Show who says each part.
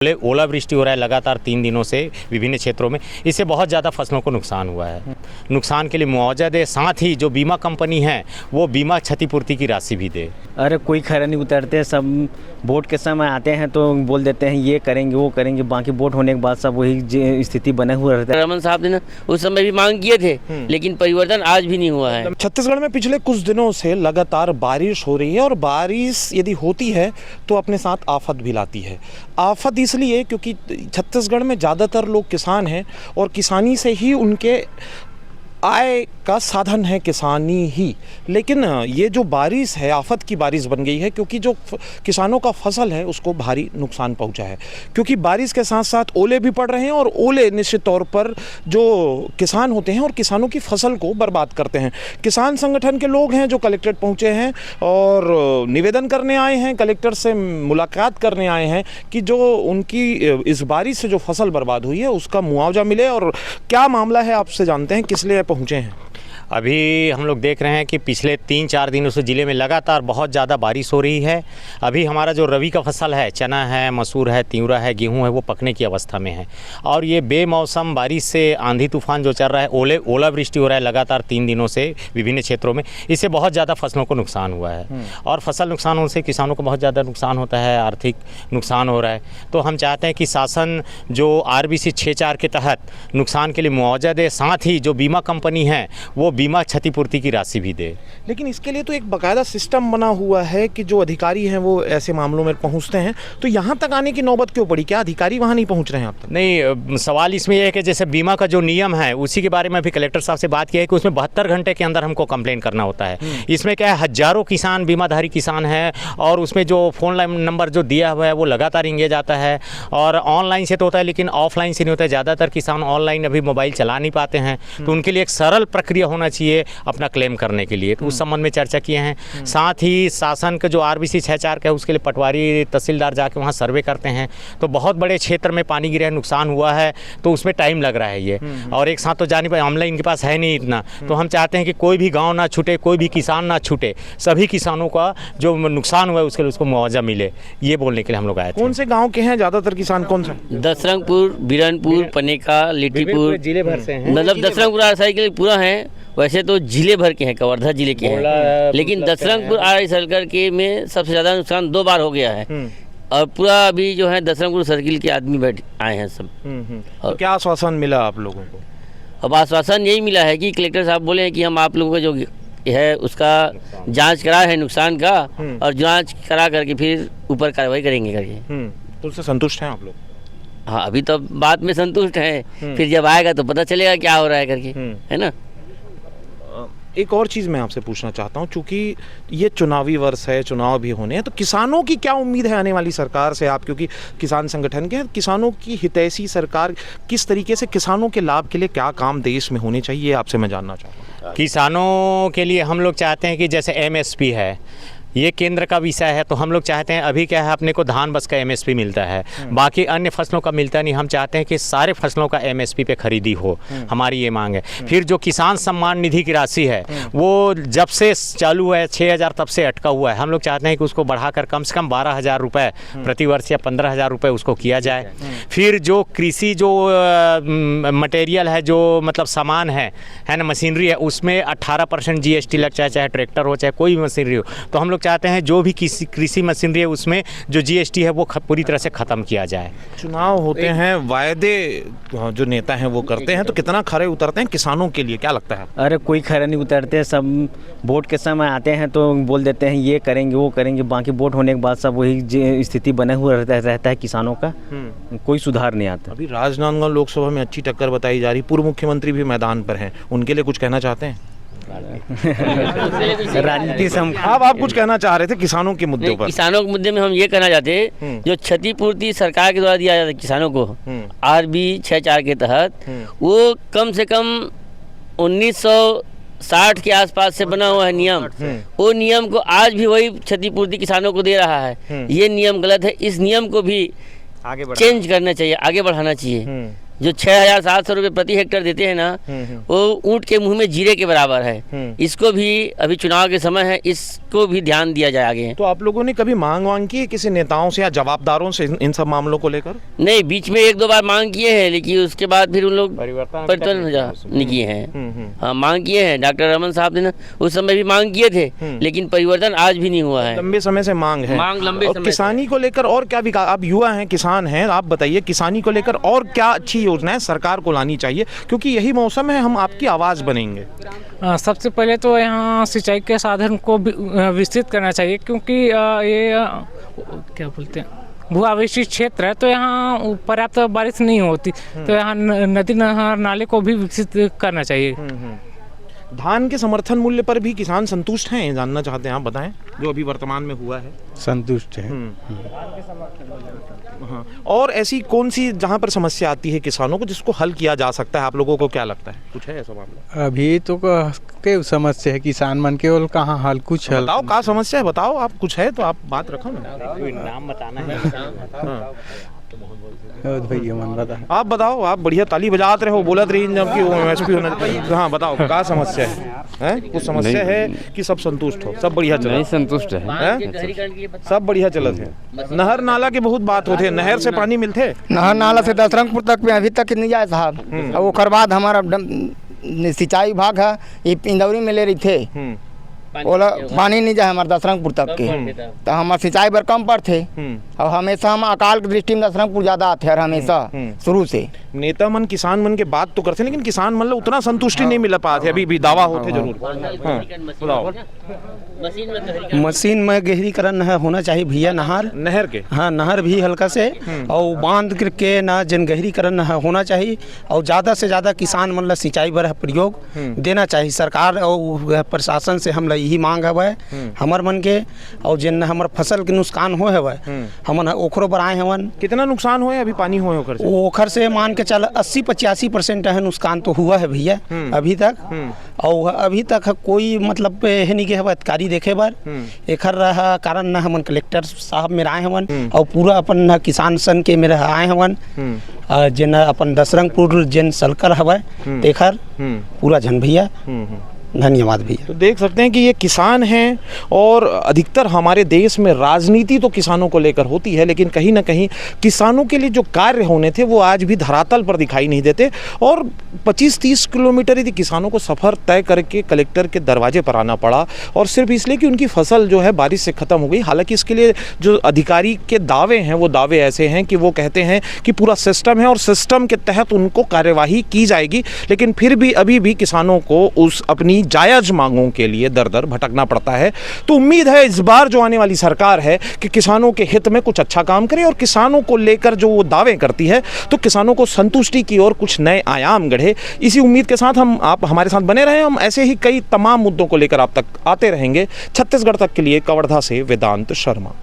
Speaker 1: ओलावृष्टि हो रहा है लगातार 3 दिनों से विभिन्न क्षेत्रों में। इससे बहुत ज़्यादा फसलों को नुकसान हुआ है। नुकसान के लिए मुआवजा दे, साथ ही जो बीमा कंपनी है वो बीमा क्षतिपूर्ति की राशि भी दे।
Speaker 2: अरे कोई खैर नहीं उतरते, सब वोट के समय आते हैं तो बोल देते हैं ये करेंगे वो करेंगे, बाकी वोट होने के बाद सब वही स्थिति बने हुए रहता है।
Speaker 3: रमन साहब ने उस समय भी मांग किए थे, लेकिन परिवर्तन आज भी नहीं हुआ है।
Speaker 4: छत्तीसगढ़ में पिछले कुछ दिनों से लगातार बारिश हो रही है और बारिश यदि होती है तो अपने साथ आफत भी लाती है। आफत इसलिए क्योंकि छत्तीसगढ़ में ज़्यादातर लोग किसान हैं और किसानी से ही उनके आय का साधन है किसानी ही। लेकिन ये जो बारिश है आफत की बारिश बन गई है क्योंकि जो किसानों का फसल है उसको भारी नुकसान पहुंचा है। क्योंकि बारिश के साथ साथ ओले भी पड़ रहे हैं और ओले निश्चित तौर पर जो किसान होते हैं और किसानों की फसल को बर्बाद करते हैं। किसान संगठन के लोग हैं जो कलेक्ट्रेट पहुंचे हैं और निवेदन करने आए हैं, कलेक्टर से मुलाकात करने आए हैं कि जो उनकी इस बारिश से जो फसल बर्बाद हुई है उसका मुआवजा मिले। और क्या मामला है आपसे जानते हैं, किस लिए पहुंचे हैं।
Speaker 1: अभी हम लोग देख रहे हैं कि पिछले 3-4 दिनों से ज़िले में लगातार बहुत ज़्यादा बारिश हो रही है। अभी हमारा जो रबी का फसल है, चना है, मसूर है, तिवरा है, गेहूं है, वो पकने की अवस्था में है। और ये बेमौसम बारिश से आंधी तूफान जो चल रहा है, ओलावृष्टि हो रहा है लगातार 3 दिनों से विभिन्न क्षेत्रों में। इससे बहुत ज़्यादा फसलों को नुकसान हुआ है और फसल नुकसान होने से किसानों को बहुत ज़्यादा नुकसान होता है, आर्थिक नुकसान हो रहा है। तो हम चाहते हैं कि शासन जो RBC 6-4 के तहत नुकसान के लिए मुआवजा दे, साथ ही जो बीमा कंपनी है वो बीमा क्षतिपूर्ति की राशि भी दे।
Speaker 4: लेकिन इसके लिए तो एक बाकायदा सिस्टम बना हुआ है कि जो अधिकारी हैं वो ऐसे मामलों में पहुंचते हैं। तो यहाँ तक आने की नौबत क्यों पड़ी? क्या अधिकारी वहाँ नहीं पहुँच रहे हैं अब तक?
Speaker 1: नहीं, सवाल इसमें यह है कि जैसे बीमा का जो नियम है उसी के बारे में भी कलेक्टर साहब से बात किया है कि उसमें 72 घंटे के अंदर हमको कंप्लेंट करना होता है। इसमें क्या है, हजारों किसान बीमाधारी किसान हैं और उसमें जो फ़ोन लाइन नंबर जो दिया हुआ है वो लगातार इंगेज आता है। और ऑनलाइन से तो होता है लेकिन ऑफलाइन से नहीं होता है। ज़्यादातर किसान ऑनलाइन अभी मोबाइल चला नहीं पाते हैं, तो उनके लिए एक सरल प्रक्रिया होना चाहिए अपना क्लेम करने के लिए। तो उस संबंध में चर्चा किए हैं। साथ ही शासन का जो RBC 6-4 का है उसके लिए पटवारी तहसीलदार जाके वहाँ सर्वे करते हैं। तो बहुत बड़े क्षेत्र में पानी गिरा है, नुकसान हुआ है, तो उसमें टाइम लग रहा है ये। और एक साथ तो जाने पर अमला इनके पास है नहीं इतना। तो हम चाहते हैं कि कोई भी गाँव ना छूटे, कोई भी किसान ना छूटे, सभी किसानों का जो नुकसान हुआ है उसके लिए उसको मुआवजा मिले, ये बोलने के लिए हम लोग आए थे।
Speaker 4: कौन से गाँव के हैं ज़्यादातर किसान? कौन सा?
Speaker 3: दसरंगपुर, बिरनपुर, पनेका, लिट्टीपुर,
Speaker 1: जिले भर से हैं।
Speaker 3: मतलब दसरंगपुर RSI के लिए पूरा है। वैसे तो जिले भर के हैं, कवर्धा जिले के हैं, लेकिन दसरंगपुर RSI सर्कल के में सबसे ज़्यादा नुकसान 2 बार हो गया है। और पूरा अभी जो है दसरंगपुर सर्किल के आदमी बैठ आए हैं सब।
Speaker 4: और क्या आश्वासन मिला आप लोगों को?
Speaker 3: अब आश्वासन यही मिला है कि कलेक्टर साहब बोले हैं कि हम आप लोगों का जो है उसका जांच करा है नुकसान का, और जांच करा करके फिर ऊपर कार्रवाई करेंगे करके।
Speaker 4: तो उससे संतुष्ट हैं आप लोग?
Speaker 3: हाँ, अभी तो बात में संतुष्ट हैं, फिर जब आएगा तो पता चलेगा क्या हो रहा है करके, है ना।
Speaker 4: एक और चीज़ मैं आपसे पूछना चाहता हूँ, चूँकि ये चुनावी वर्ष है, चुनाव भी होने हैं, तो किसानों की क्या उम्मीद है आने वाली सरकार से? आप क्योंकि किसान संगठन के हैं, किसानों की हितैषी सरकार किस तरीके से किसानों के लाभ के लिए क्या काम देश में होने चाहिए, आपसे मैं जानना चाहता हूँ।
Speaker 1: किसानों के लिए हम लोग चाहते हैं कि जैसे MSP है, ये केंद्र का विषय है, तो हम लोग चाहते हैं, अभी क्या है अपने को धान बस का MSP मिलता है, बाकी अन्य फसलों का मिलता नहीं। हम चाहते हैं कि सारे फसलों का MSP पे खरीदी हो, हमारी ये मांग है। फिर जो किसान सम्मान निधि की राशि है वो जब से चालू है 6,000 तब से अटका हुआ है। हम लोग चाहते हैं कि उसको बढ़ाकर कम से कम 12,000 रुपये प्रतिवर्ष या 15,000 रुपये उसको किया जाए। फिर जो कृषि जो मटेरियल है, जो मतलब सामान है ना, मशीनरी है, उसमें 18% GST लग जाए, चाहे ट्रैक्टर हो चाहे कोई भी मशीनरी हो। तो हम लोग चाहते हैं जो भी कृषि मशीनरी है उसमें जो GST है वो पूरी तरह से ख़त्म किया जाए।
Speaker 4: चुनाव होते हैं, वायदे जो नेता हैं वो करते हैं, तो कितना खरे उतरते हैं किसानों के लिए, क्या लगता है?
Speaker 2: अरे कोई खैर नहीं उतरते, सब वोट के समय आते हैं तो बोल देते हैं ये करेंगे वो करेंगे, बाकी वोट होने के बाद सब वही स्थिति बने हुए रहता है किसानों का। कोई सुधार नहीं आता। अभी
Speaker 4: राजनांदगांव लोकसभा में अच्छी टक्कर बताई जा रही, पूर्व मुख्यमंत्री भी मैदान पर हैं, उनके लिए कुछ कहना चाहते हैं?
Speaker 2: राजनीति से
Speaker 4: अब आप कुछ कहना चाह रहे थे किसानों के मुद्दे पर?
Speaker 3: किसानों के मुद्दे में हम ये कहना चाहते हैं, जो क्षतिपूर्ति सरकार के द्वारा दिया जाता है किसानों को RBC 6-4 के तहत, वो कम से कम 1960 के आसपास से बना हुआ है नियम। वो नियम को आज भी वही क्षतिपूर्ति किसानों को दे रहा है। ये नियम गलत है, इस नियम को भी चेंज करना चाहिए, आगे बढ़ाना चाहिए। जो 6,700 रुपये प्रति हेक्टेयर देते हैं ना, वो ऊँट के मुंह में जीरे के बराबर है। इसको भी अभी चुनाव के समय है, इसको भी ध्यान दिया जाए आगे।
Speaker 4: तो आप लोगों ने कभी मांग की है किसी नेताओं से या जवाबदारों से इन सब मामलों को लेकर?
Speaker 3: नहीं, बीच में 1-2 बार मांग किए हैं, लेकिन उसके बाद फिर उन लोग परिवर्तन नहीं किए हैं। हाँ, मांग किए हैं, डॉक्टर रमन साहब ने ना उस समय भी मांग किए थे, लेकिन परिवर्तन आज भी नहीं हुआ है।
Speaker 4: लंबे समय से मांग है।
Speaker 3: लंबे
Speaker 4: और
Speaker 3: समय
Speaker 4: किसानी को लेकर और क्या विकास, आप युवा हैं, किसान हैं, आप बताइए किसानी को लेकर और क्या अच्छी योजनाएं सरकार को लानी चाहिए, क्योंकि यही मौसम है हम आपकी आवाज़ बनेंगे।
Speaker 5: सबसे पहले तो यहाँ सिंचाई के साधन को विस्तृत करना चाहिए, क्योंकि ये क्या बोलते हैं भू आवेशित क्षेत्र है, तो यहाँ पर्याप्त बारिश नहीं होती, तो यहाँ नदी नाले को भी विकसित करना चाहिए।
Speaker 4: धान के समर्थन मूल्य पर भी किसान संतुष्ट हैं, जानना चाहते हैं, आप बताएं, जो अभी वर्तमान में हुआ है।
Speaker 6: संतुष्ट है।
Speaker 4: हाँ, और ऐसी कौन सी जहाँ पर समस्या आती है किसानों को जिसको हल किया जा सकता है, आप लोगों को क्या लगता है, कुछ है ऐसा मामला?
Speaker 6: अभी तो के समस्या है किसान मन के, और कहाँ हल कुछ हल
Speaker 4: बताओ क्या समस्या है, बताओ आप, कुछ है तो आप बात रखो ना।
Speaker 1: नाम बताना है।
Speaker 6: भैया मन बता,
Speaker 4: आप बताओ, आप बढ़िया ताली बजाते रहे हो, बोलत रही जबकि वो एमएसपी होना। हाँ बताओ क्या समस्या है, कुछ समस्या है कि सब संतुष्ट हो, सब बढ़िया चल?
Speaker 7: नहीं संतुष्ट है,
Speaker 4: सब बढ़िया चलत है। नहर नाला की बहुत बात होते, नहर से पानी मिलते?
Speaker 8: नहर नाला से दसरंगपुर तक में अभी तक नहीं आए साहब। और ओकर बाद हमारा सिंचाई विभाग है, ये इंदौरी में ले रही थे, ओला पानी नहीं जाए हमारे दसरंगपुर तक के, तो हमारे सिंचाई बर कम पर थे, और हमेशा हम अकाल की दृष्टि में दसरंगपुर ज्यादा आते हैं, हमेशा शुरू से।
Speaker 4: नेता मन किसान मन के बात तो करते, लेकिन किसान मन उतना संतुष्टि नहीं मिल पाते, अभी भी दावा होते जरूर। बताओ।
Speaker 9: मशीन में गहरीकरण होना चाहिए भैया,
Speaker 4: नहर के,
Speaker 9: हाँ नहर भी हल्का से, और बांध के ना जन गहरीकरण होना चाहिए, और ज़्यादा से ज़्यादा किसान मतलब सिंचाई बर प्रयोग देना चाहिए। सरकार और प्रशासन से हम यही मांग है हमार मन के, और जिन हमार फसल के नुकसान हो है हमन ओखरो बर आए हवन।
Speaker 4: कितना नुकसान हुआ है अभी पानी हुए ओखर से?
Speaker 9: ओखर से मान के चल 80-85% है नुकसान तो हुआ है भैया अभी तक, और अभी तक कोई मतलब है नहीं के अधिकारी देखे बार एकर कारण न हमन कलेक्टर साहब मेरा आए हवन, और पूरा अपन किसान सन के मेरा आए हवन, जिन अपन दसरंगपुर जिन सलकर हवा एकर पूरा जन भैया धन्यवाद भैया।
Speaker 4: तो देख सकते हैं कि ये किसान हैं, और अधिकतर हमारे देश में राजनीति तो किसानों को लेकर होती है, लेकिन कहीं ना कहीं किसानों के लिए जो कार्य होने थे वो आज भी धरातल पर दिखाई नहीं देते। और 25-30 किलोमीटर यदि किसानों को सफ़र तय करके कलेक्टर के दरवाजे पर आना पड़ा, और सिर्फ इसलिए कि उनकी फसल जो है बारिश से ख़त्म हो गई। हालांकि इसके लिए जो अधिकारी के दावे हैं वो दावे ऐसे हैं कि वो कहते हैं कि पूरा सिस्टम है और सिस्टम के तहत उनको कार्यवाही की जाएगी, लेकिन फिर भी अभी भी किसानों को उस अपनी जायज मांगों के लिए दर दर भटकना पड़ता है। तो उम्मीद है इस बार जो आने वाली सरकार है कि किसानों के हित में कुछ अच्छा काम करे, और किसानों को लेकर जो वो दावे करती है तो किसानों को संतुष्टि की ओर कुछ नए आयाम गढ़े। इसी उम्मीद के साथ आप हमारे साथ बने रहें, हम ऐसे ही कई तमाम मुद्दों को लेकर आप तक आते रहेंगे। छत्तीसगढ़ तक के लिए कवर्धा से वेदांत शर्मा।